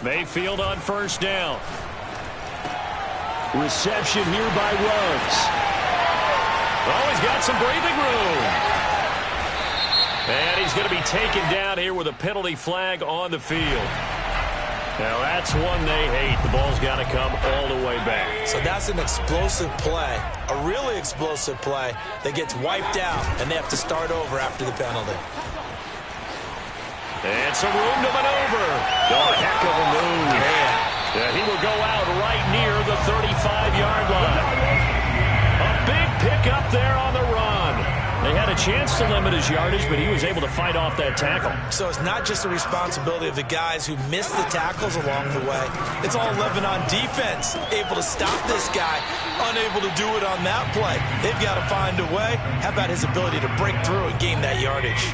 Mayfield on first down. Reception here by Ruggs. Oh, he's got some breathing room. And he's going to be taken down here with a penalty flag on the field. Now, that's one they hate. The ball's got to come all the way back. So that's an explosive play, a really explosive play that gets wiped out, and they have to start over after the penalty. And some room to maneuver. Oh, heck of a move. Yeah, he will go out right near the 35-yard line. A big pickup there on the run. They had a chance to limit his yardage, but he was able to fight off that tackle. So it's not just the responsibility of the guys who missed the tackles along the way. It's all 11 on defense, able to stop this guy, unable to do it on that play. They've got to find a way. How about his ability to break through and gain that yardage?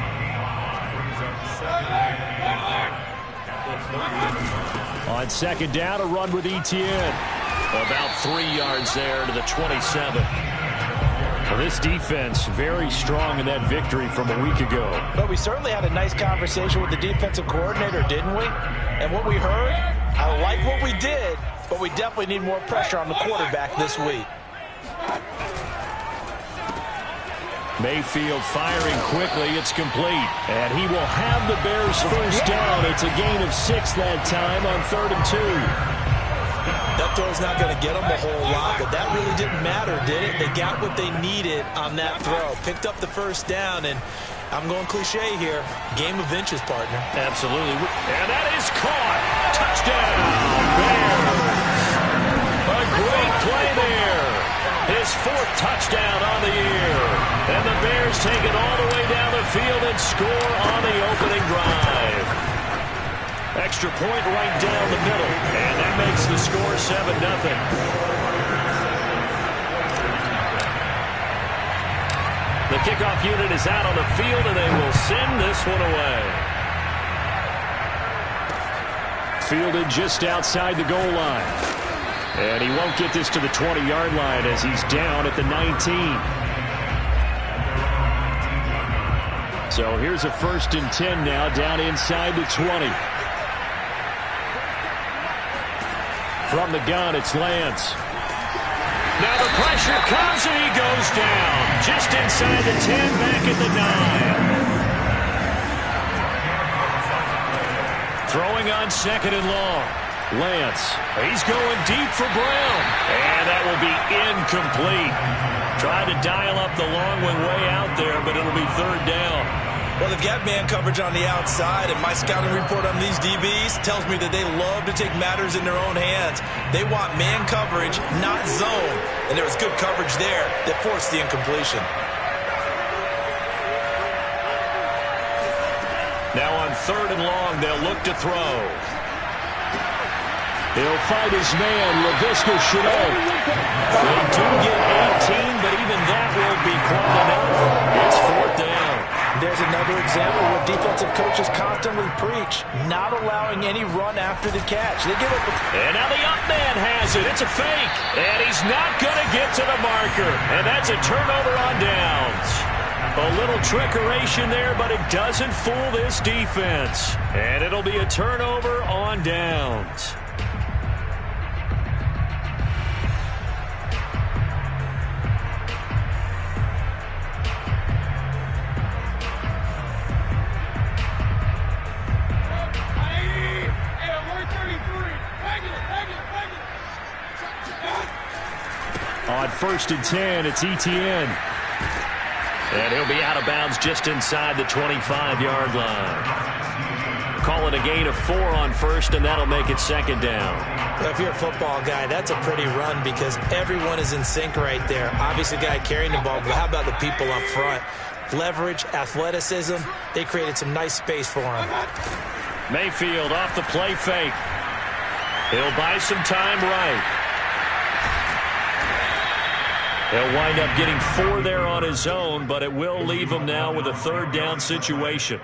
On second down, a run with Etienne. About 3 yards there to the 27. Well, this defense very strong in that victory from a week ago. But we certainly had a nice conversation with the defensive coordinator, didn't we? And what we heard, I like what we did, but we definitely need more pressure on the quarterback this week. Mayfield firing quickly. It's complete. And he will have the Bears first down. It's a gain of 6 that time on 3rd and 2. That throw's not going to get them a whole lot, but that really didn't matter, did it? They got what they needed on that throw. Picked up the first down, and I'm going cliche here. Game of inches, partner. Absolutely. And that is caught. Touchdown, Bears. A great play there. His 4th touchdown on the year. And the Bears take it all the way down the field and score on the opening drive. Extra point right down the middle. And that makes the score 7-0. The kickoff unit is out on the field, and they will send this one away. Fielded just outside the goal line. And he won't get this to the 20-yard line as he's down at the 19. So here's a 1st and 10 now down inside the 20. From the gun, it's Lance. Now the pressure comes and he goes down. Just inside the 10, back at the 9. Throwing on 2nd and long. Lance, he's going deep for Brown. And that will be incomplete. Tried to dial up the long one way out there, but it'll be 3rd down. Well, they've got man coverage on the outside, and my scouting report on these DBs tells me that they love to take matters in their own hands. They want man coverage, not zone. And there was good coverage there that forced the incompletion. Now on 3rd and long, they'll look to throw. He'll fight his man, Laviska Shenault. They do get 18, but even that won't be quite enough. It's 4th down. There's another example where defensive coaches constantly preach, not allowing any run after the catch. They give up. And now the up man has it. It's a fake. And he's not going to get to the marker. And that's a turnover on downs. A little trickeration there, but it doesn't fool this defense. And it'll be a turnover on downs. On 1st and 10, it's Etienne. And he'll be out of bounds just inside the 25-yard line. Call it a gain of 4 on 1st, and that'll make it 2nd down. Well, if you're a football guy, that's a pretty run because everyone is in sync right there. Obviously, the guy carrying the ball, but how about the people up front? Leverage, athleticism, they created some nice space for him. Mayfield off the play fake. He'll buy some time right. He'll wind up getting 4 there on his own, but it will leave him now with a 3rd down situation.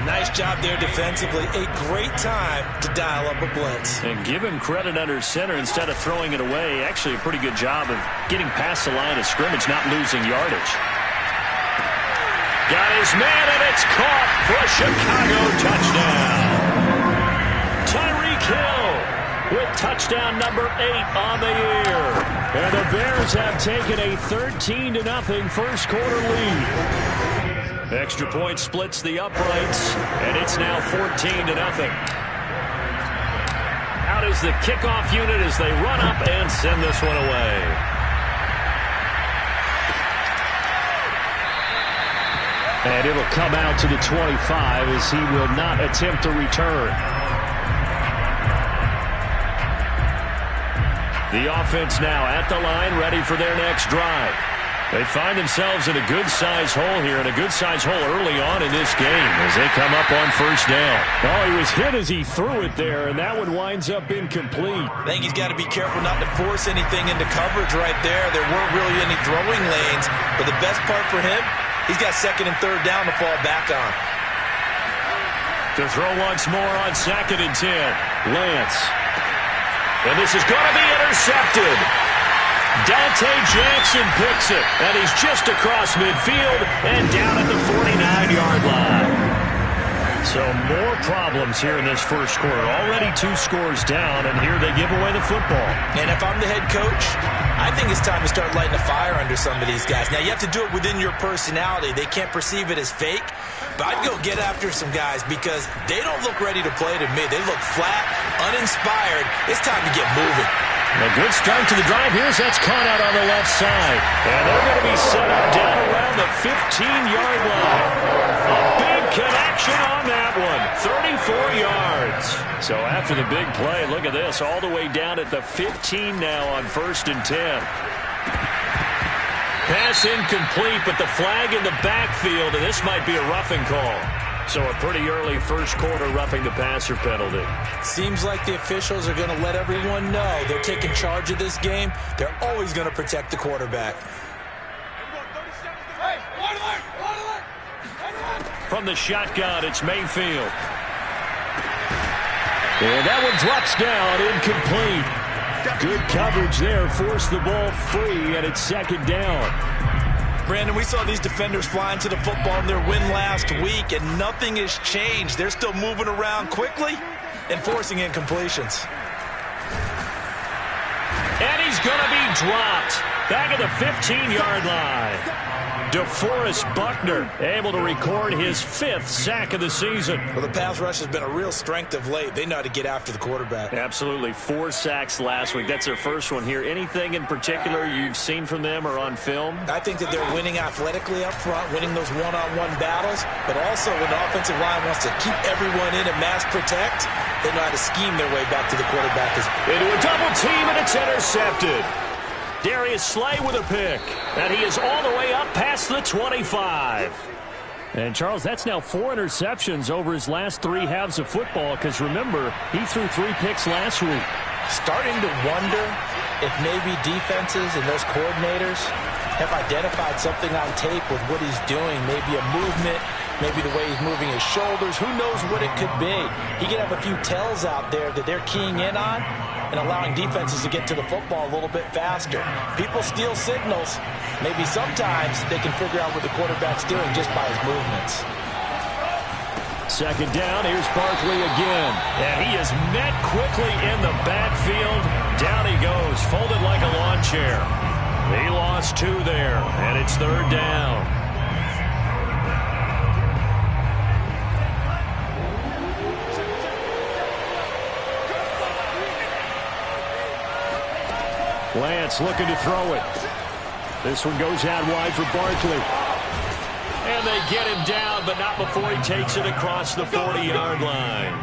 Nice job there defensively. A great time to dial up a blitz. And give him credit under center instead of throwing it away. Actually a pretty good job of getting past the line of scrimmage, not losing yardage. Got his man, and it's caught for a Chicago touchdown. Tyreek Hill touchdown number 8 on the year. And the Bears have taken a 13-0 first quarter lead. Extra point splits the uprights, and it's now 14-0. Out is the kickoff unit as they run up and send this one away. And it'll come out to the 25 as he will not attempt to return. The offense now at the line, ready for their next drive. They find themselves in a good-sized hole here, and a good-sized hole early on in this game as they come up on first down. Oh, he was hit as he threw it there, and that one winds up incomplete. I think he's got to be careful not to force anything into coverage right there. There weren't really any throwing lanes, but the best part for him, he's got second and third down to fall back on. To throw once more on 2nd and 10. Lance. And this is going to be intercepted. Dante Jackson picks it, and he's just across midfield and down at the 49-yard line. So more problems here in this first quarter. Already 2 scores down, and here they give away the football. And if I'm the head coach, I think it's time to start lighting a fire under some of these guys. Now, you have to do it within your personality. They can't perceive it as fake, but I'd go get after some guys because they don't look ready to play to me. They look flat, uninspired. It's time to get moving. A good start to the drive. Here's that's caught out on the left side. And they're going to be set up down around the 15-yard line. A big connection on that one. 34 yards. So after the big play, look at this. All the way down at the 15 now on 1st and 10. Pass incomplete, but the flag in the backfield, and this might be a roughing call. So a pretty early first quarter roughing the passer penalty. Seems like the officials are going to let everyone know they're taking charge of this game. They're always going to protect the quarterback. From the shotgun, it's Mayfield. And that one drops down, incomplete. Good coverage there, forced the ball free, and it's 2nd down. Brandon, we saw these defenders flying to the football in their win last week, and nothing has changed. They're still moving around quickly and forcing incompletions. And he's going to be dropped back at the 15-yard line. DeForest Buckner able to record his 5th sack of the season. Well, the pass rush has been a real strength of late. They know how to get after the quarterback. Absolutely. 4 sacks last week. That's their first one here. Anything in particular you've seen from them or on film? I think that they're winning athletically up front, winning those one-on-one battles, but also when the offensive line wants to keep everyone in and mass protect, they know how to scheme their way back to the quarterback. Into a double team, and it's intercepted. Darius Slay with a pick, and he is all the way up past the 25. And, Charles, that's now 4 interceptions over his last 3 halves of football because, remember, he threw 3 picks last week. Starting to wonder if maybe defenses and those coordinators have identified something on tape with what he's doing, maybe a movement, maybe the way he's moving his shoulders. Who knows what it could be? He could have a few tells out there that they're keying in on and allowing defenses to get to the football a little bit faster. People steal signals. Maybe sometimes they can figure out what the quarterback's doing just by his movements. 2nd down, here's Barkley again. And he is met quickly in the backfield. Down he goes, folded like a lawn chair. He lost 2 there, and it's 3rd down. Lance looking to throw it. This one goes out wide for Barkley. And they get him down, but not before he takes it across the 40-yard line.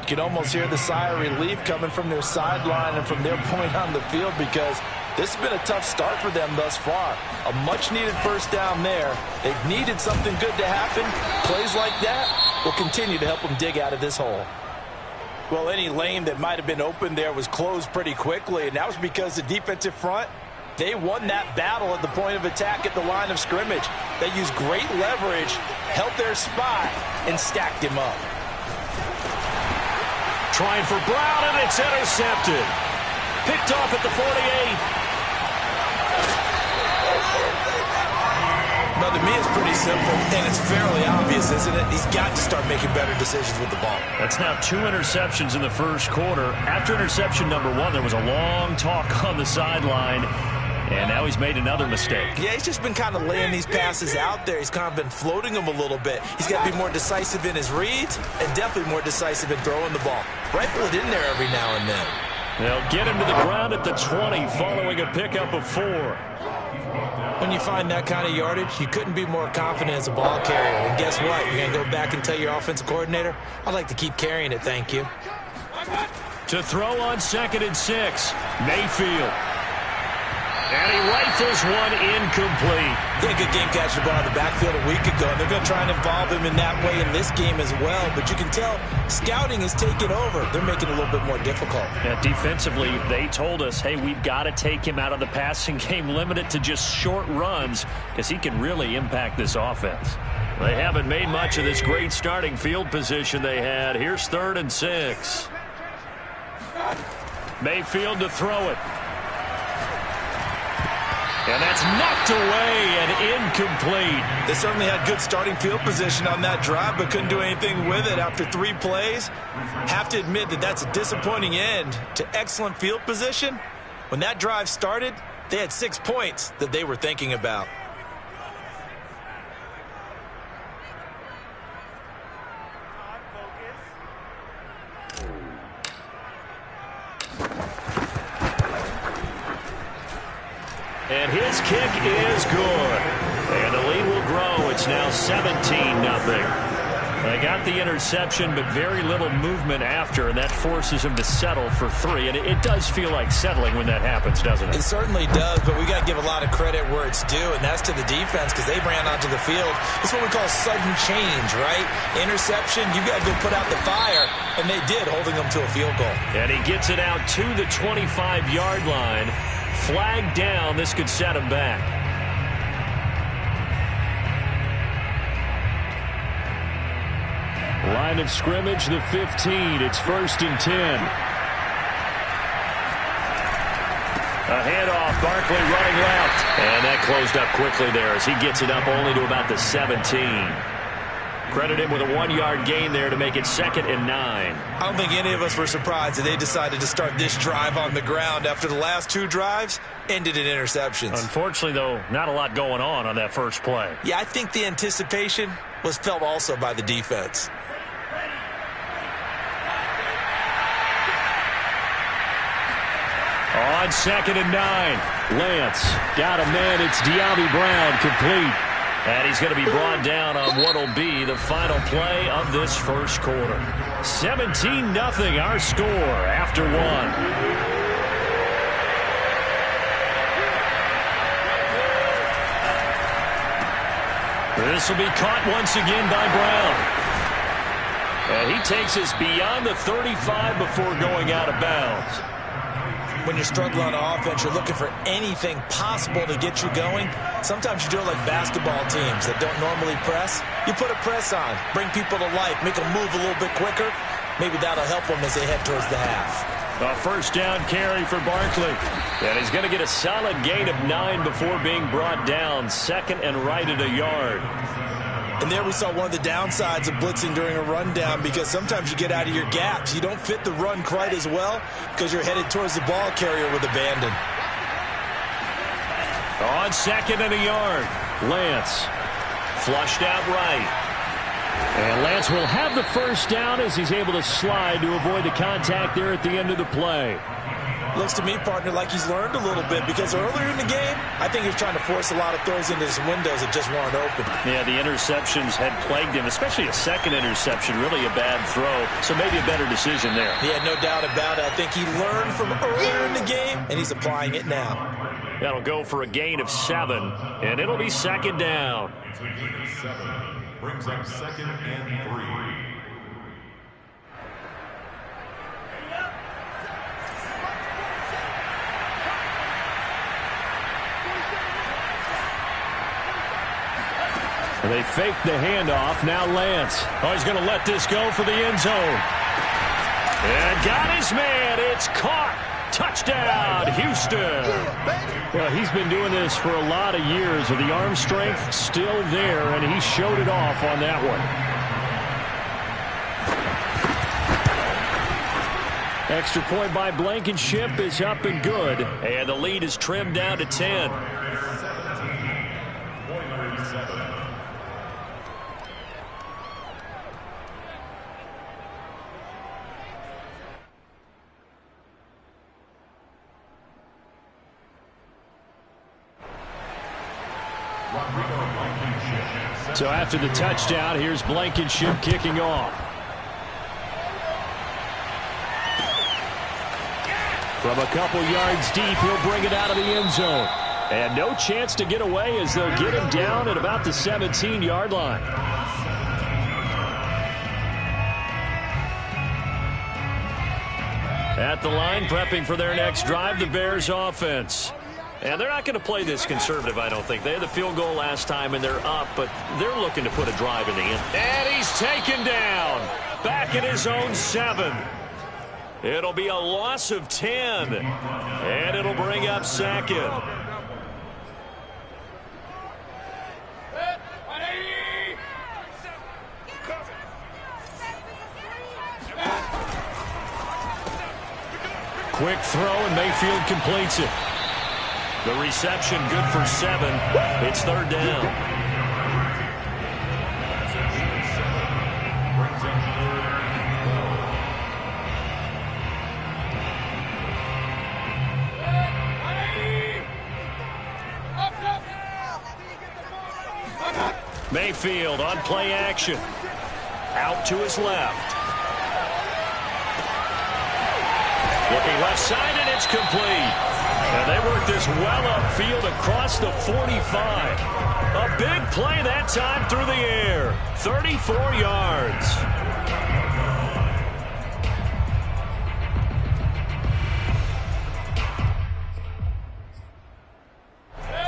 You can almost hear the sigh of relief coming from their sideline and from their point on the field because this has been a tough start for them thus far. A much-needed first down there. They've needed something good to happen. Plays like that will continue to help them dig out of this hole. Well, any lane that might have been open there was closed pretty quickly, and that was because the defensive front, they won that battle at the point of attack at the line of scrimmage. They used great leverage, held their spot, and stacked him up. Trying for Brown, and it's intercepted. Picked off at the 48. Well, to me, it's pretty simple, and it's fairly obvious, isn't it? He's got to start making better decisions with the ball. That's now 2 interceptions in the first quarter. After interception number 1, there was a long talk on the sideline, and now he's made another mistake. Yeah, he's just been kind of laying these passes out there. He's kind of been floating them a little bit. He's got to be more decisive in his reads and definitely more decisive in throwing the ball. Rifle it in there every now and then. They'll get him to the ground at the 20 following a pickup of 4. When you find that kind of yardage, you couldn't be more confident as a ball carrier. And guess what? You're going to go back and tell your offensive coordinator, I'd like to keep carrying it, thank you. To throw on 2nd and 6, Mayfield. And he rifles one incomplete. He had a good game catching the ball in the backfield a week ago, and they're going to try and involve him in that way in this game as well. But you can tell scouting is taking over. They're making it a little bit more difficult. Yeah, defensively, they told us, hey, we've got to take him out of the passing game, limit it to just short runs, because he can really impact this offense. They haven't made much of this great starting field position they had. Here's 3rd and 6. Mayfield to throw it. And that's knocked away and incomplete. They certainly had good starting field position on that drive, but couldn't do anything with it after 3 plays. Have to admit that that's a disappointing end to excellent field position. When that drive started, they had 6 points that they were thinking about. And his kick is good. And the lead will grow. It's now 17-0. They got the interception, but very little movement after, and that forces him to settle for 3. And it does feel like settling when that happens, doesn't it? It certainly does, but we got to give a lot of credit where it's due, and that's to the defense because they ran onto the field. It's what we call sudden change, right? Interception, you got to go put out the fire, and they did, holding them to a field goal. And he gets it out to the 25-yard line. Flag down. This could set him back. Line of scrimmage, the 15. It's 1st and 10. A handoff. Barkley running left. And that closed up quickly there as he gets it up only to about the 17. Credit him with a 1-yard gain there to make it 2nd and 9. I don't think any of us were surprised that they decided to start this drive on the ground after the last 2 drives ended in interceptions. Unfortunately, though, not a lot going on that first play. Yeah, I think the anticipation was felt also by the defense. On 2nd and 9, Lance got a man. It's De'Ami Brown, complete. And he's going to be brought down on what will be the final play of this first quarter. 17-0 our score after 1. This will be caught once again by Brown. And he takes us beyond the 35 before going out of bounds. When you're struggling on offense, you're looking for anything possible to get you going. Sometimes you do it like basketball teams that don't normally press. You put a press on, bring people to life, make them move a little bit quicker. Maybe that'll help them as they head towards the half. A first down carry for Barkley. And he's going to get a solid gain of 9 before being brought down. 2nd and right at a yard. And there we saw one of the downsides of blitzing during a rundown because sometimes you get out of your gaps. You don't fit the run quite as well because you're headed towards the ball carrier with abandon. On 2nd and a yard, Lance flushed out right. And Lance will have the first down as he's able to slide to avoid the contact there at the end of the play. Looks to me, partner, like he's learned a little bit because earlier in the game, I think he was trying to force a lot of throws into some windows that just weren't open. Yeah, the interceptions had plagued him, especially a second interception, really a bad throw. So maybe a better decision there. Yeah, no doubt about it. I think he learned from earlier in the game, and he's applying it now. That'll go for a gain of 7, and it'll be 2nd down. Brings up 2nd and 3. They fake the handoff. Now Lance. Oh, he's going to let this go for the end zone. And got his man. It's caught. Touchdown, Houston. Well, he's been doing this for a lot of years with the arm strength still there, and he showed it off on that one. Extra point by Blankenship is up and good, and the lead is trimmed down to 10. So after the touchdown, here's Blankenship kicking off. From a couple yards deep, he'll bring it out of the end zone. And no chance to get away as they'll get him down at about the 17-yard line. At the line, prepping for their next drive, the Bears offense. And they're not going to play this conservative, I don't think. They had the field goal last time, and they're up, but they're looking to put a drive in the end. And he's taken down. Back at his own 7. It'll be a loss of 10. And it'll bring up second. Quick throw, and Mayfield completes it. The reception good for 7. It's third down. Mayfield on play action. Out to his left. Looking left side, and it's complete. And they work this well upfield across the 45. A big play that time through the air. 34 yards.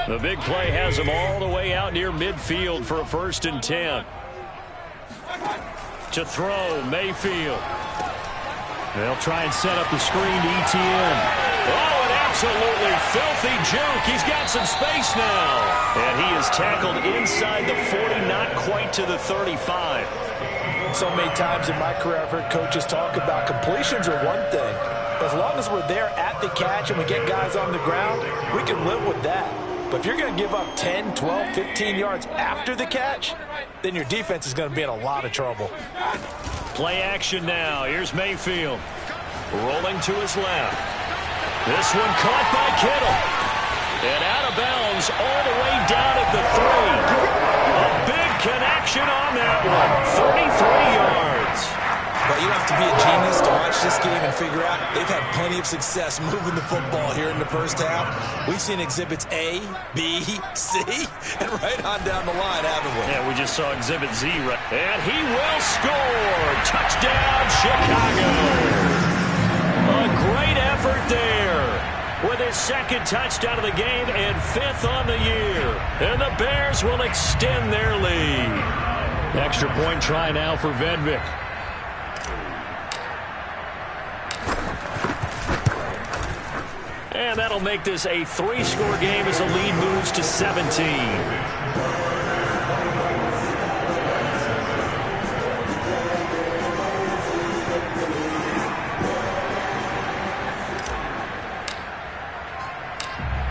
The big play has them all the way out near midfield for a 1st and 10. To throw, Mayfield. They'll try and set up the screen to ETN. Oh, an absolutely filthy juke. He's got some space now. And he is tackled inside the 40, not quite to the 35. So many times in my career, I've heard coaches talk about completions are one thing. As long as we're there at the catch and we get guys on the ground, we can live with that. But if you're going to give up 10, 12, 15 yards after the catch, then your defense is going to be in a lot of trouble. Play action now. Here's Mayfield. Rolling to his left. This one caught by Kittle. And out of bounds all the way down at the 3. A big connection on that one. 33 yards. But you don't have to be a genius to watch this game and figure out they've had plenty of success moving the football here in the first half. We've seen exhibits A, B, C, and right on down the line, haven't we? Yeah, we just saw exhibit Z. And he will score. Touchdown, Chicago. A great effort there with his 2nd touchdown of the game and 5th on the year. And the Bears will extend their lead. Extra point try now for Vedvik. And that'll make this a 3-score game as the lead moves to 17.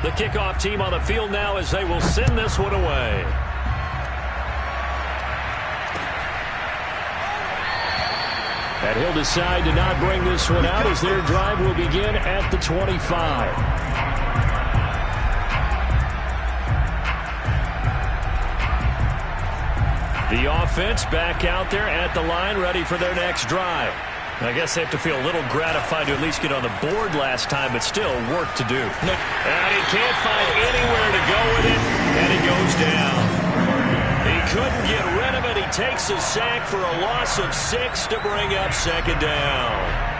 The kickoff team on the field now as they will send this one away. And he'll decide to not bring this one out as their drive will begin at the 25. The offense back out there at the line, ready for their next drive. I guess they have to feel a little gratified to at least get on the board last time, but still work to do. And he can't find anywhere to go with it, and he goes down. He couldn't get rid of it. He takes a sack for a loss of 6 to bring up 2nd down.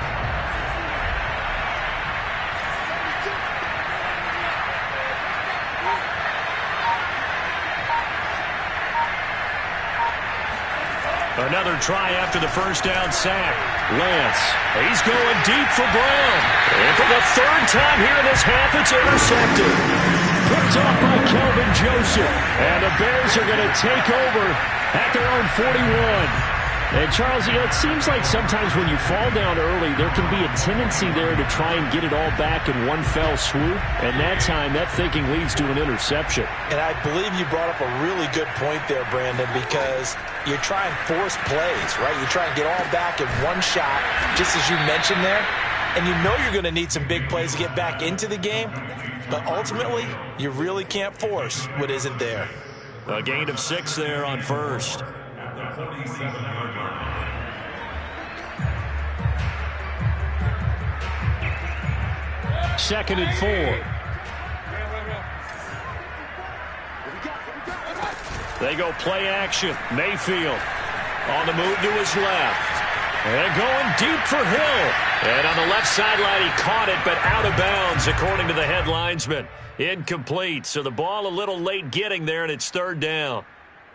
Another try after the first down sack. Lance, he's going deep for Brown. And for the third time here in this half, it's intercepted. Picked off by Kelvin Joseph. And the Bears are going to take over at their own 41. And, Charles, you know, it seems like sometimes when you fall down early, there can be a tendency there to try and get it all back in one fell swoop. And that time, that thinking leads to an interception. And I believe you brought up a really good point there, Brandon, because you're trying to force plays, right? You try and get all back in one shot, just as you mentioned there. And you know you're going to need some big plays to get back into the game. But ultimately, you really can't force what isn't there. A gain of 6 there on first. At the 47-yard line. Second and 4. They go play action. Mayfield on the move to his left. And going deep for Hill. And on the left sideline, he caught it, but out of bounds, according to the head linesman. Incomplete. So the ball a little late getting there, and it's third down.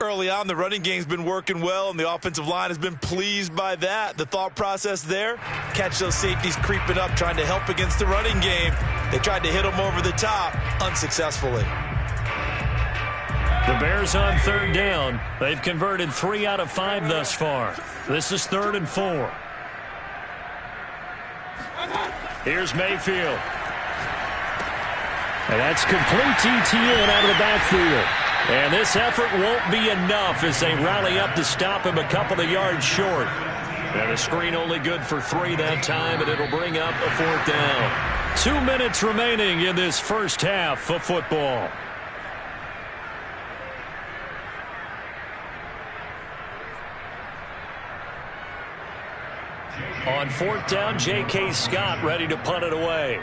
Early on, the running game's been working well, and the offensive line has been pleased by that. The thought process there, catch those safeties creeping up, trying to help against the running game. They tried to hit them over the top, unsuccessfully. The Bears on third down. They've converted 3 out of 5 thus far. This is 3rd and 4. Here's Mayfield. And that's complete ETN out of the backfield. And this effort won't be enough as they rally up to stop him a couple of yards short. And the screen only good for 3 that time, and it'll bring up a 4th down. 2 minutes remaining in this first half of football. On 4th down, J.K. Scott ready to punt it away.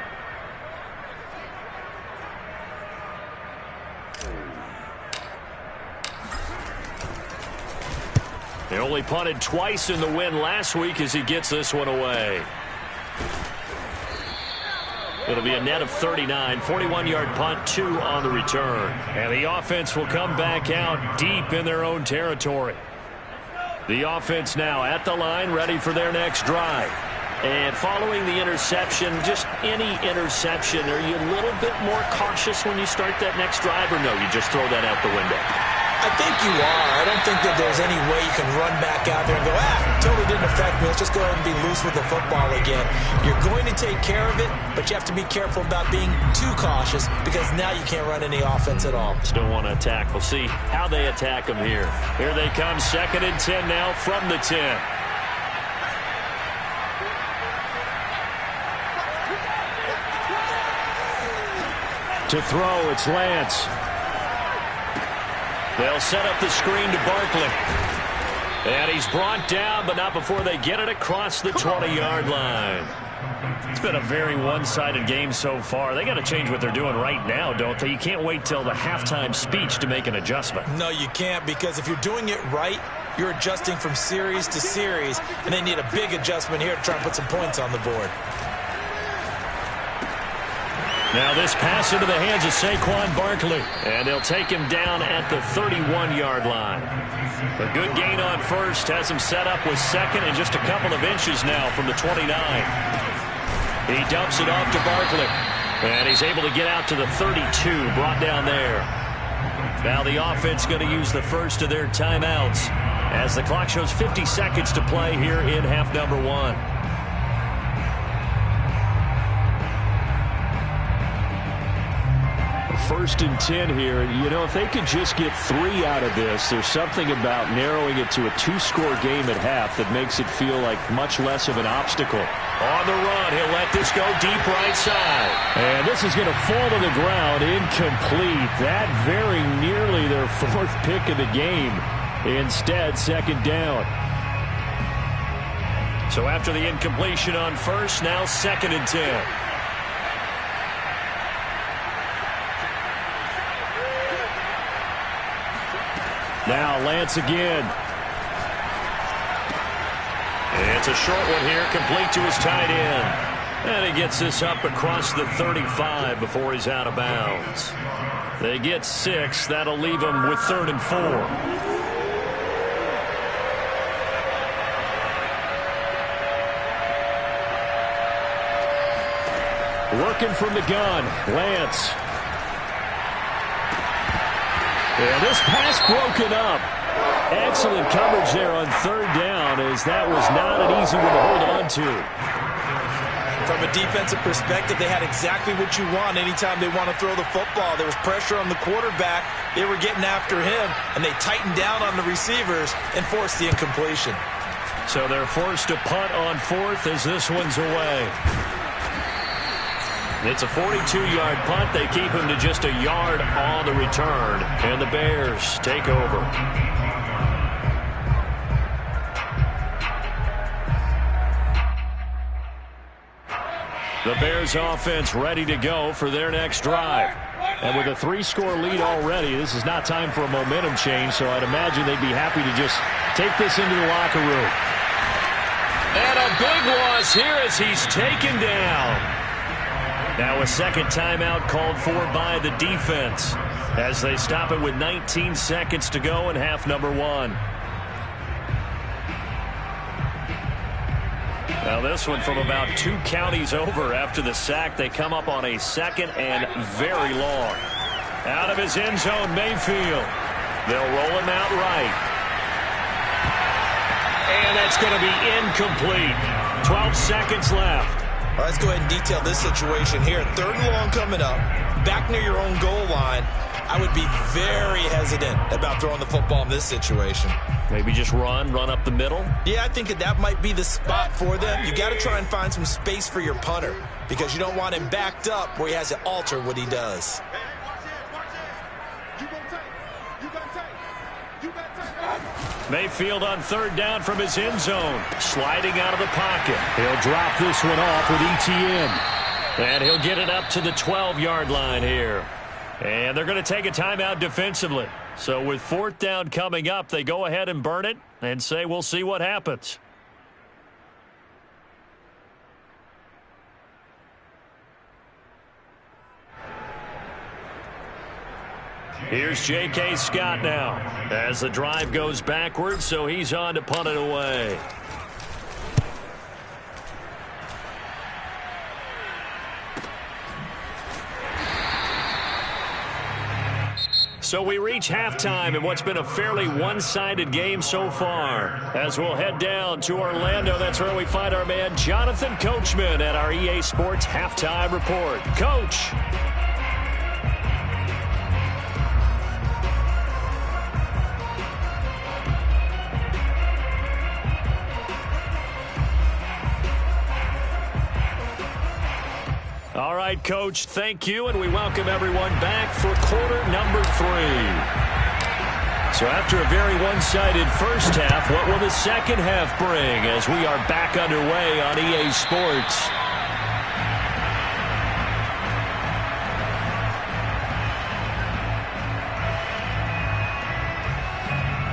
They only punted twice in the win last week as he gets this one away. It'll be a net of 39, 41-yard punt, 2 on the return. And the offense will come back out deep in their own territory. The offense now at the line, ready for their next drive. And following the interception, just any interception, are you a little bit more cautious when you start that next drive, or no, you just throw that out the window? I think you are. I don't think that there's any way you can run back out there and go, totally didn't affect me. Let's just go ahead and be loose with the football again. You're going to take care of it, but you have to be careful about being too cautious because now you can't run any offense at all. Still want to attack. We'll see how they attack them here. Here they come, 2nd and 10 now from the 10. To throw, it's Lance. They'll set up the screen to Barkley. And he's brought down, but not before they get it across the 20-yard line. It's been a very one-sided game so far. They got to change what they're doing right now, don't they? You can't wait till the halftime speech to make an adjustment. No, you can't, because if you're doing it right, you're adjusting from series to series, and they need a big adjustment here to try and put some points on the board. Now this pass into the hands of Saquon Barkley. And they'll take him down at the 31-yard line. A good gain on first has him set up with 2nd and just a couple of inches now from the 29. He dumps it off to Barkley. And he's able to get out to the 32, brought down there. Now the offense going to use the first of their timeouts as the clock shows 50 seconds to play here in half number 1. 1st and 10 here. You know, if they could just get 3 out of this, there's something about narrowing it to a 2-score game at half that makes it feel like much less of an obstacle. On the run, he'll let this go deep right side. And this is going to fall to the ground, incomplete. That very nearly their 4th pick of the game. Instead, 2nd down. So after the incompletion on first, now 2nd and 10. Now Lance again. And it's a short one here, complete to his tight end. And he gets this up across the 35 before he's out of bounds. They get 6. That'll leave him with 3rd and 4. Working from the gun, Lance. And this pass broken up. Excellent coverage there on third down, as that was not an easy one to hold on to. From a defensive perspective, they had exactly what you want anytime they want to throw the football. There was pressure on the quarterback. They were getting after him, and they tightened down on the receivers and forced the incompletion. So they're forced to punt on fourth as this one's away. It's a 42-yard punt. They keep him to just a yard on the return, and the Bears take over. The Bears offense ready to go for their next drive. And with a 3-score lead already, this is not time for a momentum change, so I'd imagine they'd be happy to just take this into the locker room. And a big loss here as he's taken down. Now a second timeout called for by the defense as they stop it with 19 seconds to go in half number 1. Now this one from about 2 counties over after the sack. They come up on a second and very long. Out of his end zone, Mayfield. They'll roll him out right. And that's going to be incomplete. 12 seconds left. All right, let's go ahead and detail this situation here. Third and long coming up, back near your own goal line. I would be very hesitant about throwing the football in this situation. Maybe just run up the middle? Yeah, I think that might be the spot for them. You got to try and find some space for your punter because you don't want him backed up where he has to alter what he does. Mayfield on third down from his end zone. Sliding out of the pocket. He'll drop this one off with ETN. And he'll get it up to the 12-yard line here. And they're going to take a timeout defensively. So with fourth down coming up, they go ahead and burn it and say we'll see what happens. Here's J.K. Scott now as the drive goes backwards, so he's on to punt it away. So we reach halftime in what's been a fairly one-sided game so far. As we'll head down to Orlando, that's where we find our man Jonathan Coachman at our EA Sports Halftime Report. Coach. All right, Coach, thank you, and we welcome everyone back for quarter number 3. So after a very one-sided first half, what will the second half bring as we are back underway on EA Sports?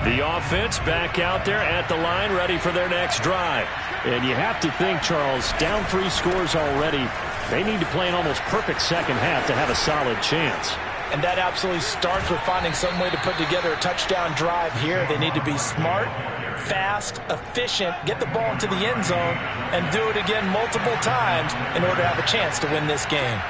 The offense back out there at the line, ready for their next drive. And you have to think, Charles, down 3 scores already. They need to play an almost perfect second half to have a solid chance. And that absolutely starts with finding some way to put together a touchdown drive here. They need to be smart, fast, efficient, get the ball into the end zone, and do it again multiple times in order to have a chance to win this game.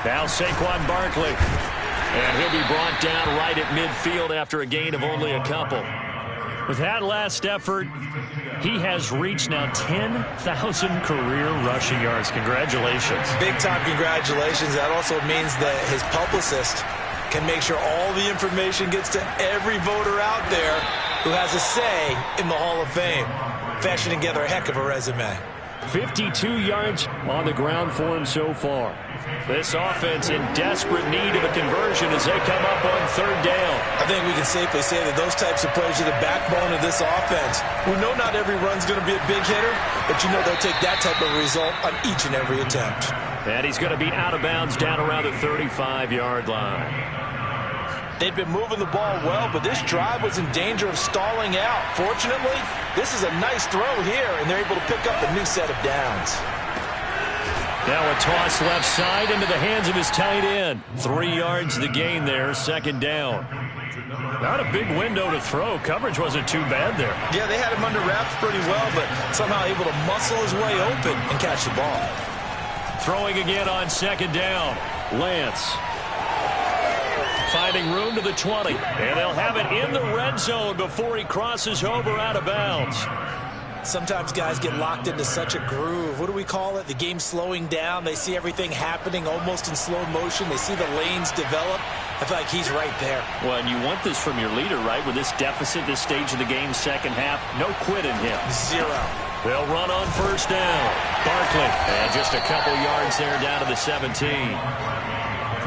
Now Saquon Barkley. And he'll be brought down right at midfield after a gain of only a couple. With that last effort, he has reached now 10,000 career rushing yards. Congratulations. Big-time congratulations. That also means that his publicist can make sure all the information gets to every voter out there who has a say in the Hall of Fame. Fashioning together a heck of a resume. 52 yards on the ground for him so far. This offense in desperate need of a conversion as they come up on third down. I think we can safely say that those types of players are the backbone of this offense. We know not every run's going to be a big hitter, but you know they'll take that type of result on each and every attempt. And he's going to be out of bounds down around the 35-yard line. They've been moving the ball well, but this drive was in danger of stalling out. Fortunately, this is a nice throw here, and they're able to pick up a new set of downs. Now a toss left side into the hands of his tight end. 3 yards the gain there, second down. Not a big window to throw. Coverage wasn't too bad there. Yeah, they had him under wraps pretty well, but somehow able to muscle his way open and catch the ball. Throwing again on second down. Lance finding room to the 20. And they'll have it in the red zone before he crosses over out of bounds. Sometimes guys get locked into such a groove. What do we call it? The game's slowing down. They see everything happening almost in slow motion. They see the lanes develop. I feel like he's right there. Well, and you want this from your leader, right? With this deficit, this stage of the game, second half, no quit in him. 0. They'll run on first down. Barkley, and just a couple yards there down to the 17.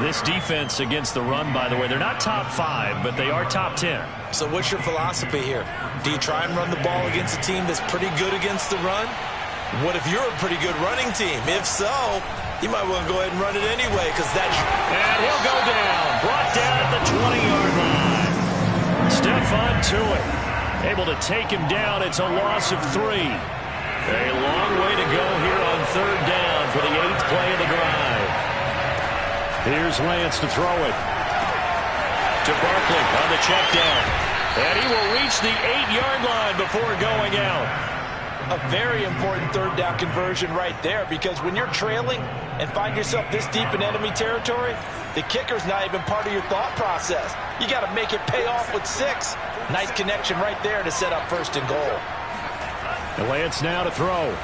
This defense against the run, by the way, they're not top 5, but they are top 10. So what's your philosophy here? Do you try and run the ball against a team that's pretty good against the run? What if you're a pretty good running team? If so, you might want to go ahead and run it anyway, because that's... And he'll go down. Brought down at the 20-yard line. Stephon Tuitt able to take him down. It's a loss of 3. A long way to go here on third down for the 8th play of the drive. Here's Lance to throw it. To Barkley on the check down. And he will reach the 8-yard line before going out. A very important third down conversion right there, because when you're trailing and find yourself this deep in enemy territory, the kicker's not even part of your thought process. You got to make it pay off with 6. Nice connection right there to set up first and goal. And Lance now to throw.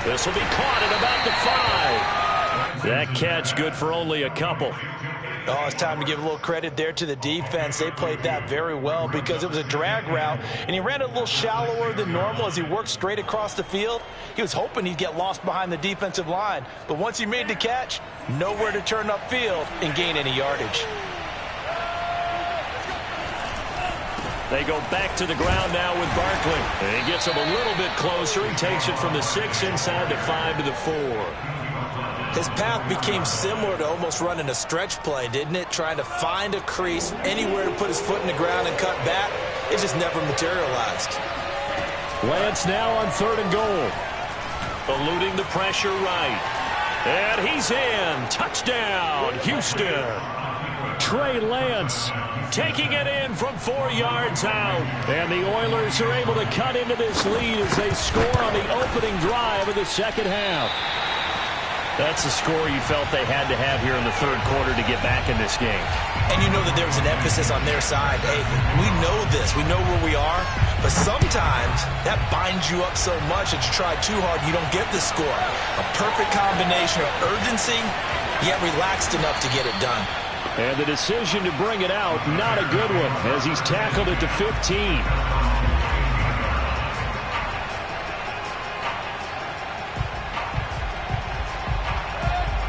This will be caught at about the 5. That catch good for only a couple. Oh, it's time to give a little credit there to the defense. They played that very well because it was a drag route, and he ran it a little shallower than normal as he worked straight across the field. He was hoping he'd get lost behind the defensive line, but once he made the catch, nowhere to turn upfield and gain any yardage. They go back to the ground now with Barkley. And he gets him a little bit closer. He takes it from the 6 inside the 5 to the 4. His path became similar to almost running a stretch play, didn't it? Trying to find a crease, anywhere to put his foot in the ground and cut back. It just never materialized. Lance now on third and goal. Eluding the pressure right. And he's in. Touchdown, Houston. Trey Lance taking it in from 4 yards out. And the Oilers are able to cut into this lead as they score on the opening drive of the second half. That's the score you felt they had to have here in the third quarter to get back in this game. And you know that there was an emphasis on their side. Hey, we know this. We know where we are. But sometimes that binds you up so much that you try too hard, you don't get the score. A perfect combination of urgency, yet relaxed enough to get it done. And the decision to bring it out, not a good one, as he's tackled it to 15.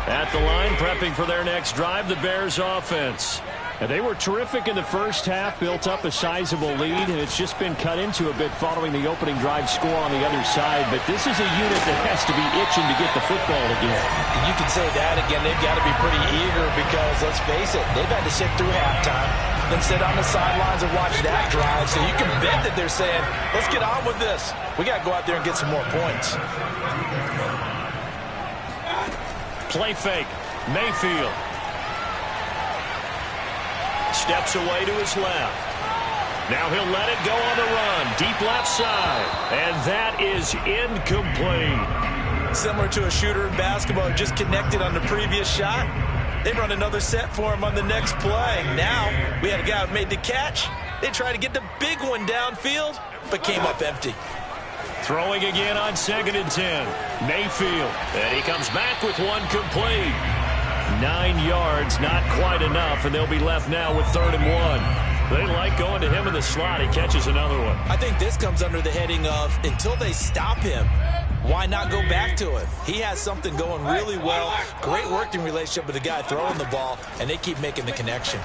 At the line, prepping for their next drive, the Bears offense. And they were terrific in the first half, built up a sizable lead, and it's just been cut into a bit following the opening drive score on the other side. But this is a unit that has to be itching to get the football again. You can say that again. They've got to be pretty eager because, let's face it, they've had to sit through halftime, then sit on the sidelines and watch that drive. So you can bet that they're saying, let's get on with this. We got to go out there and get some more points. Play fake. Mayfield. Steps away to his left. Now he'll let it go on the run. Deep left side. And that is incomplete. Similar to a shooter in basketball who just connected on the previous shot. They run another set for him on the next play. Now we had a guy who made the catch. They tried to get the big one downfield, but came up empty. Throwing again on 2nd and 10. Mayfield. And he comes back with one complete. 9 yards, not quite enough, and they'll be left now with 3rd and 1. They like going to him in the slot. He catches another one. I think this comes under the heading of, until they stop him, why not go back to him? He has something going really well. Great working relationship with the guy throwing the ball, and they keep making the connection.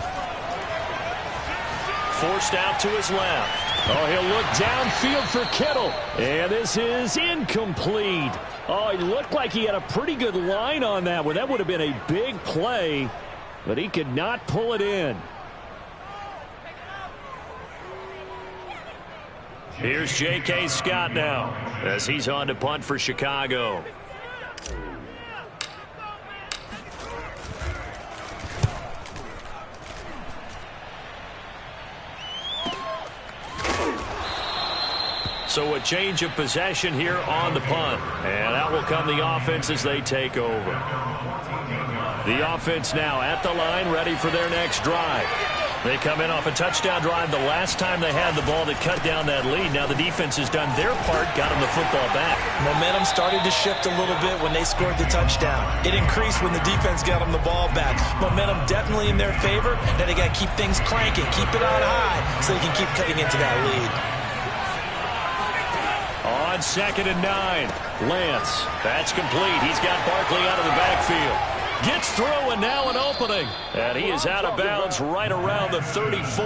Forced out to his left. Oh, he'll look downfield for Kittle. And this is incomplete. Oh, he looked like he had a pretty good line on that one. That would have been a big play, but he could not pull it in. Here's J.K. Scott now as he's on to punt for Chicago. So a change of possession here on the punt. And out will come the offense as they take over. The offense now at the line, ready for their next drive. They come in off a touchdown drive the last time they had the ball that cut down that lead. Now the defense has done their part, got them the football back. Momentum started to shift a little bit when they scored the touchdown. It increased when the defense got them the ball back. Momentum definitely in their favor. Now they got to keep things cranking, keep it on high so they can keep cutting into that lead. On 2nd and 9, Lance. That's complete. He's got Barkley out of the backfield. Gets through, and now an opening. And he is out of bounds right around the 34.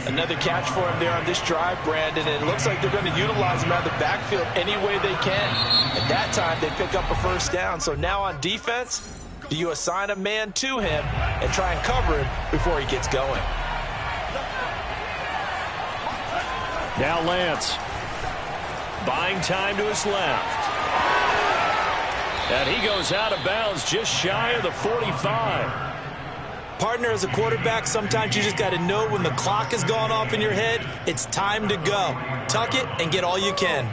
Another catch for him there on this drive, Brandon. And it looks like they're going to utilize him out of the backfield any way they can. At that time, they pick up a first down. So now on defense, do you assign a man to him and try and cover him before he gets going? Now Lance. Buying time to his left. And he goes out of bounds just shy of the 45. Partner, as a quarterback, sometimes you just got to know when the clock has gone off in your head, it's time to go. Tuck it and get all you can.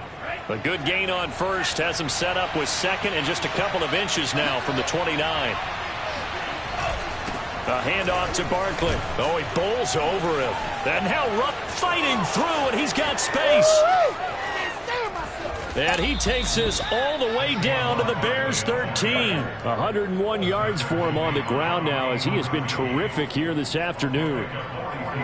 A good gain on first has him set up with second and just a couple of inches now from the 29. A handoff to Barkley. Oh, he bowls over him. And now Rupp fighting through, and he's got space. And he takes this all the way down to the Bears' 13. 101 yards for him on the ground now as he has been terrific here this afternoon.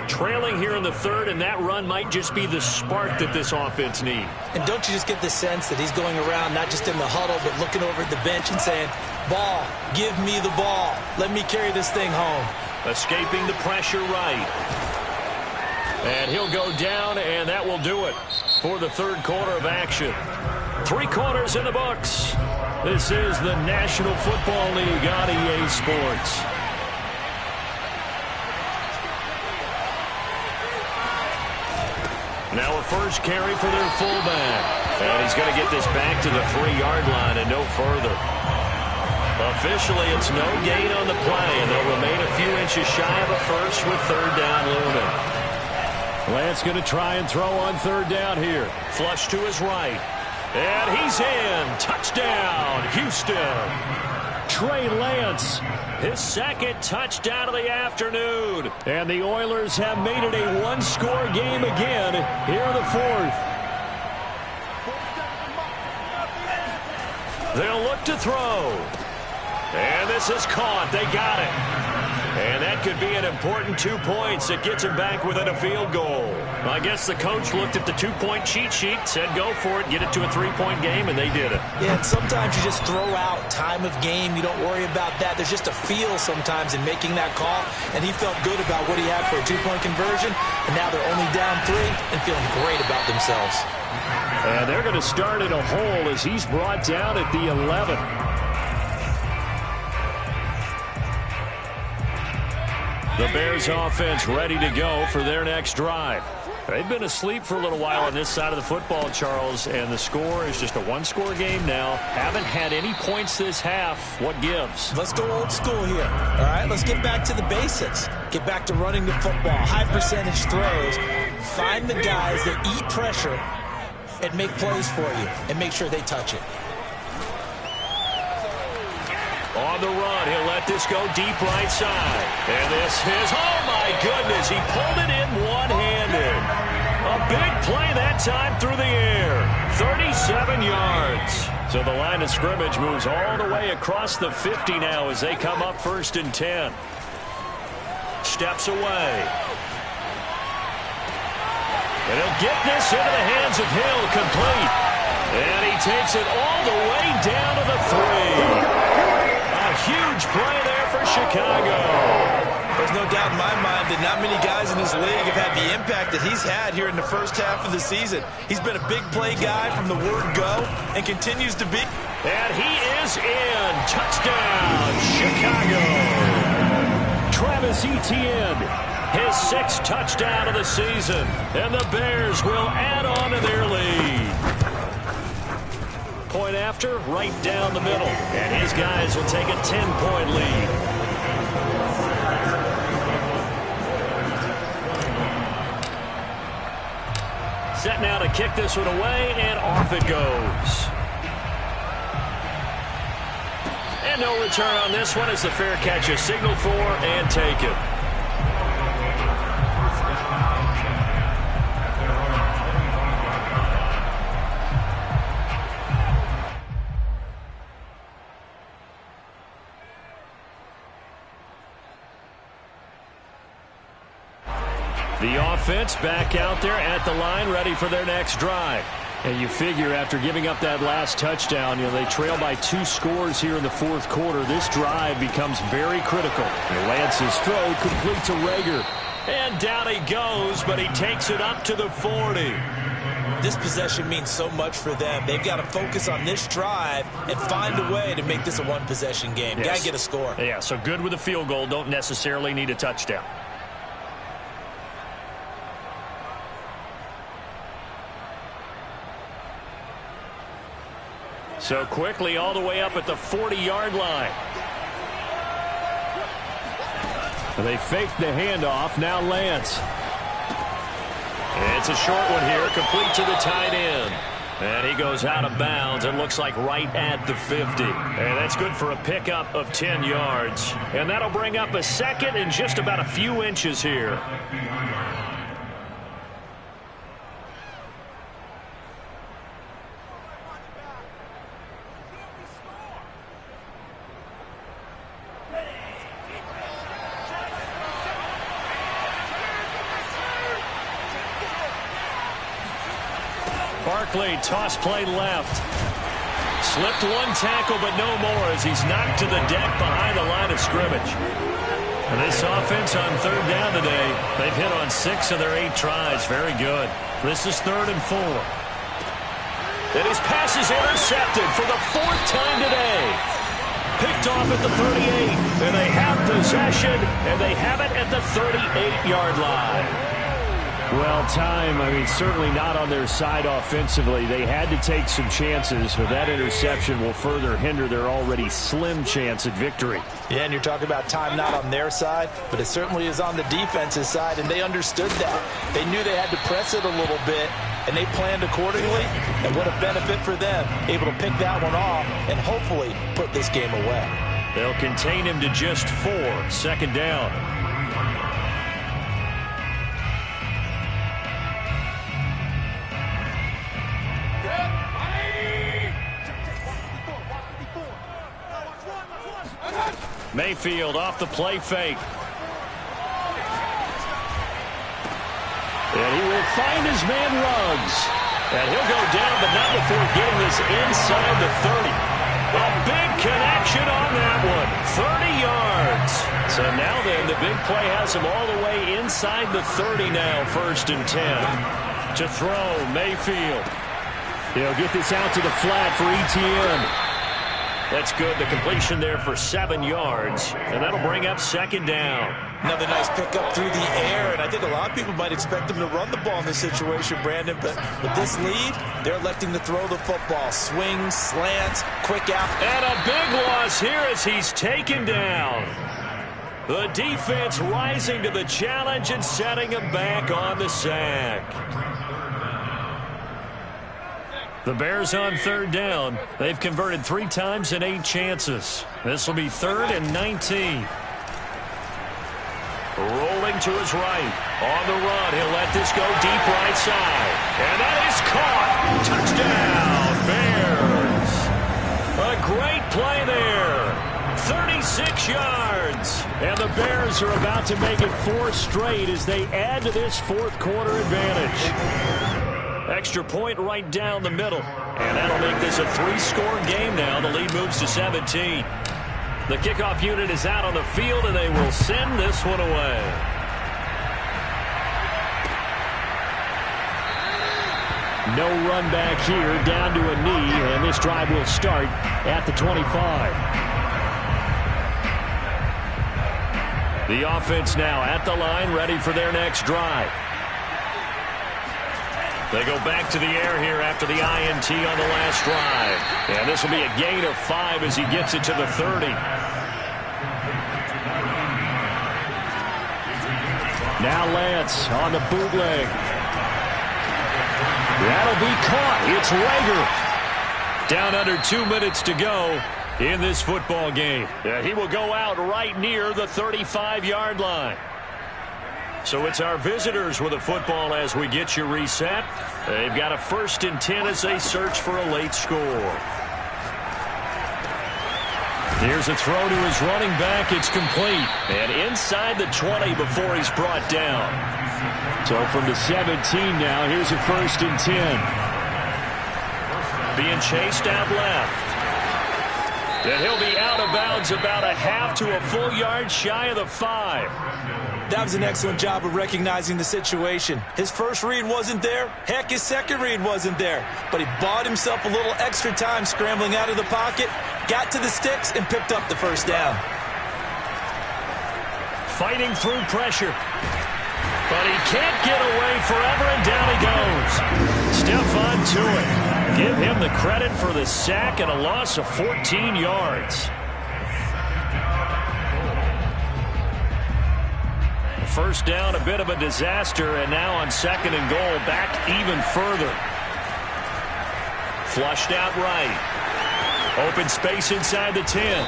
Trailing here in the third, and that run might just be the spark that this offense needs. And don't you just get the sense that he's going around not just in the huddle but looking over at the bench and saying, ball, give me the ball. Let me carry this thing home. Escaping the pressure right. And he'll go down, and that will do it for the third quarter of action. 3 quarters in the books. This is the National Football League on EA Sports. Now a first carry for their fullback. And he's going to get this back to the 3-yard line and no further. Officially, it's no gain on the play, and they'll remain a few inches shy of a first with third down looming. Lance going to try and throw on third down here. Flush to his right. And he's in. Touchdown, Houston. Trey Lance, his second touchdown of the afternoon. And the Oilers have made it a one-score game again here in the fourth. They'll look to throw. And this is caught. They got it. And that could be an important 2 points. It gets him back within a field goal. I guess the coach looked at the 2-point cheat sheet, said go for it, get it to a 3-point game, and they did it. Yeah, and sometimes you just throw out time of game. You don't worry about that. There's just a feel sometimes in making that call, and he felt good about what he had for a 2-point conversion, and now they're only down 3 and feeling great about themselves. And they're going to start in a hole as he's brought down at the 11. The Bears offense ready to go for their next drive. They've been asleep for a little while on this side of the football, Charles, and the score is just a one-score game now. Haven't had any points this half. What gives? Let's go old school here. All right, let's get back to the basics. Get back to running the football, high-percentage throws. Find the guys that eat pressure and make plays for you and make sure they touch it. On the run, he'll let this go deep right side. And this is, oh my goodness, he pulled it in one-handed. A big play that time through the air. 37 yards. So the line of scrimmage moves all the way across the 50 now as they come up 1st and 10. Steps away. And he'll get this into the hands of Hill, complete. And he takes it all the way down to the 3. Huge play there for Chicago. There's no doubt in my mind that not many guys in this league have had the impact that he's had here in the first half of the season. He's been a big play guy from the word go and continues to be. And he is in. Touchdown, Chicago. Travis Etienne, his 6th touchdown of the season. And the Bears will add on to their lead. Point after, right down the middle. And his guys will take a 10-point lead. Set now to kick this one away, and off it goes. And no return on this one as the fair catch is signaled for and taken. The offense back out there at the line, ready for their next drive. And you figure after giving up that last touchdown, they trail by 2 scores here in the fourth quarter. This drive becomes very critical. Lance's throw complete to Rager. And down he goes, but he takes it up to the 40. This possession means so much for them. They've got to focus on this drive and find a way to make this a one-possession game. Yes. Got to get a score. Yeah, so good with a field goal. Don't necessarily need a touchdown. So quickly all the way up at the 40-yard line. They faked the handoff. Now Lance. It's a short one here, complete to the tight end. And he goes out of bounds. It looks like right at the 50. And that's good for a pickup of 10 yards. And that'll bring up a second and just about a few inches here. Barkley, toss play left. Slipped one tackle, but no more as he's knocked to the deck behind the line of scrimmage. And this offense on third down today, they've hit on 6 of their 8 tries. Very good. This is 3rd and 4. And his pass is intercepted for the 4th time today. Picked off at the 38, and they have possession, and they have it at the 38-yard line. Well, certainly not on their side offensively. They had to take some chances, but that interception will further hinder their already slim chance at victory. Yeah, and you're talking about time not on their side, but it certainly is on the defensive side, and they understood that. They knew they had to press it a little bit, and they planned accordingly, and what a benefit for them, able to pick that one off and hopefully put this game away. They'll contain him to just 4, 2nd down. Mayfield off the play fake. And he will find his man Ruggs. And he'll go down, but not before getting this inside the 30. A big connection on that one. 30 yards. So now then, the big play has him all the way inside the 30 now, 1st and 10. To throw, Mayfield. He'll get this out to the flat for Etienne. That's good. The completion there for 7 yards. And that'll bring up 2nd down. Another nice pickup through the air, and I think a lot of people might expect them to run the ball in this situation, Brandon, but with this lead, they're electing to throw the football. Swings, slants, quick out. And a big loss here as he's taken down. The defense rising to the challenge and setting him back on the sack. The Bears on 3rd down. They've converted 3 times in 8 chances. This will be 3rd and 19. Rolling to his right. On the run, he'll let this go deep right side. And that is caught. Touchdown, Bears. A great play there. 36 yards. And the Bears are about to make it 4 straight as they add to this 4th quarter advantage. Extra point right down the middle. And that'll make this a 3-score game now. The lead moves to 17. The kickoff unit is out on the field, and they will send this one away. No run back here, down to a knee, and this drive will start at the 25. The offense now at the line, ready for their next drive. They go back to the air here after the INT on the last drive. And this will be a gain of 5 as he gets it to the 30. Now Lance on the bootleg. That'll be caught. It's Rager. Down under 2 minutes to go in this football game. He will go out right near the 35-yard line. So it's our visitors with a football as we get you reset. They've got a 1st and 10 as they search for a late score. Here's a throw to his running back. It's complete. And inside the 20 before he's brought down. So from the 17 now, here's a 1st and 10. Being chased out left. And he'll be out of bounds about a half to a full yard shy of the 5. That was an excellent job of recognizing the situation. His first read wasn't there. Heck, his second read wasn't there. But he bought himself a little extra time scrambling out of the pocket, got to the sticks, and picked up the 1st down. Fighting through pressure. But he can't get away forever, and down he goes. Stephon Tuitt. Give him the credit for the sack and a loss of 14 yards. First down, a bit of a disaster, and now on 2nd and goal, back even further. Flushed out right. Open space inside the 10.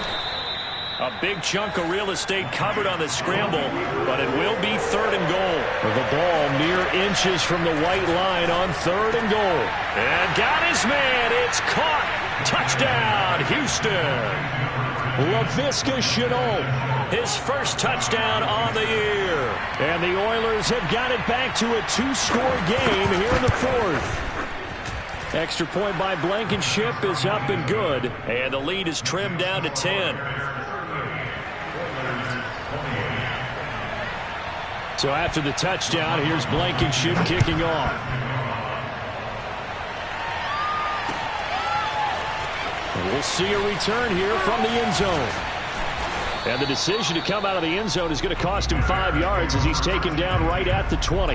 A big chunk of real estate covered on the scramble, but it will be 3rd and goal. The ball mere inches from the white line on 3rd and goal. And got his man. It's caught. Touchdown, Houston. Laviska Shenault. His first touchdown on the year. And the Oilers have got it back to a 2-score game here in the 4th. Extra point by Blankenship is up and good. And the lead is trimmed down to 10. So after the touchdown, here's Blankenship kicking off. And we'll see a return here from the end zone. And the decision to come out of the end zone is going to cost him 5 yards as he's taken down right at the 20.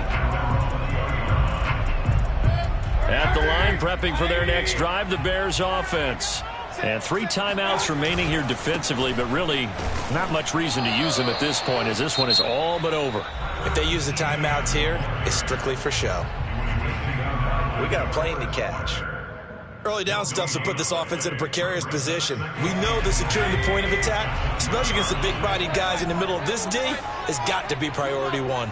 At the line, prepping for their next drive, the Bears offense. And 3 timeouts remaining here defensively, but really not much reason to use them at this point as this one is all but over. If they use the timeouts here, it's strictly for show. We got a plane to catch. Early down stuff to put this offense in a precarious position. We know that securing the point of attack, especially against the big-bodied guys in the middle of this D, has got to be priority 1.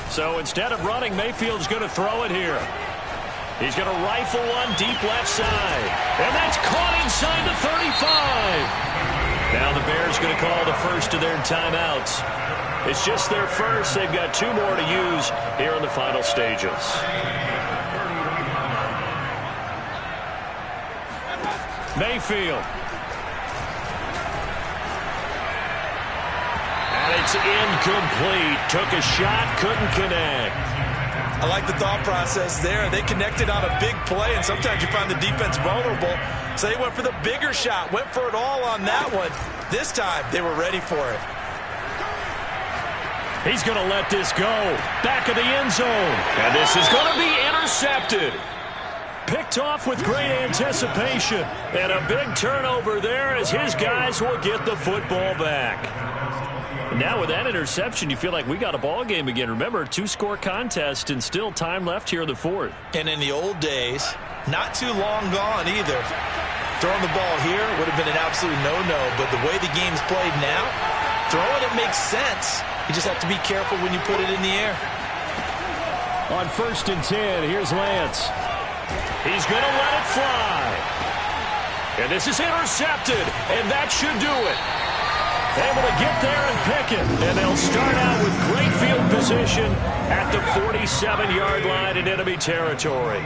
So instead of running, Mayfield's going to throw it here. He's going to rifle one deep left side. And that's caught inside the 35. Now the Bears going to call the first of their timeouts. It's just their first. They've got 2 more to use here in the final stages. Mayfield. And it's incomplete. Took a shot, couldn't connect. I like the thought process there. They connected on a big play, and sometimes you find the defense vulnerable. So they went for the bigger shot, went for it all on that one. This time, they were ready for it. He's going to let this go. Back of the end zone. And this is going to be intercepted. Picked off with great anticipation. And a big turnover there as his guys will get the football back. Now with that interception, you feel like we got a ball game again. Remember, 2-score contest and still time left here in the 4th. And in the old days, not too long gone either. Throwing the ball here would have been an absolute no-no, but the way the game's played now, throwing it makes sense. You just have to be careful when you put it in the air. On 1st and 10, here's Lance. He's going to let it fly. And this is intercepted, and that should do it. Able to get there and pick it. And they'll start out with great field position at the 47-yard line in enemy territory.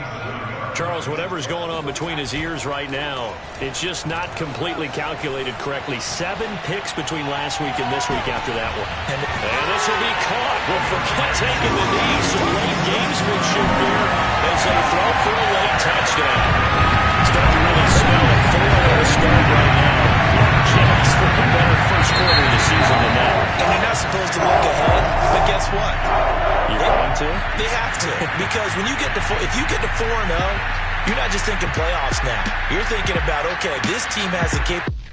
Charles, whatever's going on between his ears right now, it's just not completely calculated correctly. 7 picks between last week and this week after that one. And this will be caught. We'll forget taking the knee. Some late gamesmanship here as they throw for a late touchdown. Starting to really smell a 4-0 start right now. Can't ask for a better first quarter of the season than that. And you're not supposed to look ahead, but guess what? You want to? They have to, because when you get to if you get to 4-0, you're not just thinking playoffs now. You're thinking about, okay, this team has the capability.